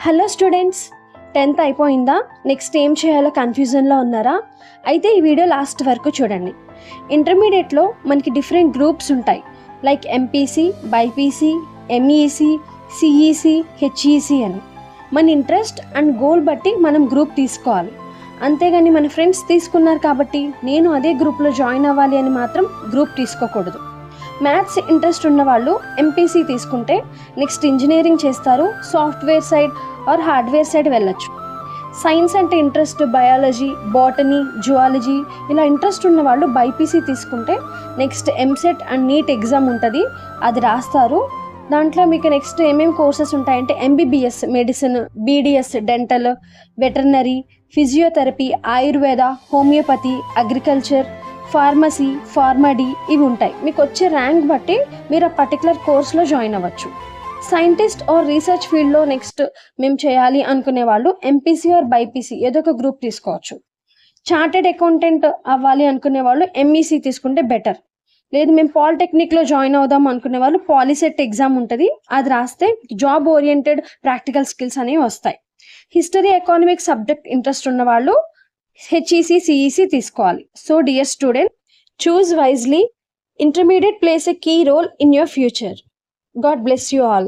Hello students, 10th అయిపోయిందా? Next ఏం చేయాలో కన్ఫ్యూజన్లో ఉన్నారా? అయితే ఈ వీడియో లాస్ట్ వరకు చూడండి. ఇంటర్మీడియట్లో మనకి డిఫరెంట్ గ్రూప్స్ ఉంటాయి, like MPC, BiPC, MEC, CEC, HEC అని. మన ఇంట్రెస్ట్ అండ్ గోల్ బట్టి మనం గ్రూప్ తీసుకోవాలి. అంతేగాని మన ఫ్రెండ్స్ తీసుకున్నారు కాబట్టి నేను అదే గ్రూప్లో జాయిన్ అవ్వాలి అని మాత్రం గ్రూప్ తీసుకోకూడదు. మ్యాథ్స్ ఇంట్రెస్ట్ ఉన్న వాళ్ళు ఎంపీసీ తీసుకుంటే నెక్స్ట్ ఇంజనీరింగ్ చేస్తారు, software side or hardware side వెళ్ళొచ్చు. సైన్స్ అంటే ఇంట్రెస్ట్, బయాలజీ, బాటనీ, జువాలజీ ఇలా ఇంట్రెస్ట్ ఉన్న వాళ్ళు బైపీసీ తీసుకుంటే next EAMCET and NEET exam ఉంటుంది, అది రాస్తారు. దాంట్లో మీకు నెక్స్ట్ ఏమేమి కోర్సెస్ ఉంటాయంటే MBBS medicine, BDS dental, veterinary, physiotherapy, Ayurveda, homeopathy, agriculture, pharmacy, Pharm D ఇవి ఉంటాయి. మీకు వచ్చే ర్యాంక్ బట్టి మీరు ఆ పర్టికులర్ కోర్స్లో జాయిన్ అవ్వచ్చు. సైంటిస్ట్ ఆర్ రీసెర్చ్ ఫీల్డ్లో నెక్స్ట్ మేము చేయాలి అనుకునే వాళ్ళు ఎంపీసీ ఆర్ బైపీసీ ఏదో ఒక గ్రూప్ తీసుకోవచ్చు. చార్టెడ్ అకౌంటెంట్ అవ్వాలి అనుకునే వాళ్ళు ఎంఈసీ తీసుకుంటే బెటర్. లేదు మేము పాలిటెక్నిక్లో జాయిన్ అవుదాం అనుకునే వాళ్ళు పాలిసెట్ ఎగ్జామ్ ఉంటుంది, అది రాస్తే జాబ్ ఓరియంటెడ్ ప్రాక్టికల్ స్కిల్స్ అనేవి వస్తాయి. హిస్టరీ, ఎకానమిక్స్ సబ్జెక్ట్ ఇంట్రెస్ట్ ఉన్న వాళ్ళు హెచ్ఈసీ, సిఈసీ తీసుకోవాలి. So dear student, choose wisely. Intermediate plays a key role in your future. God bless you all.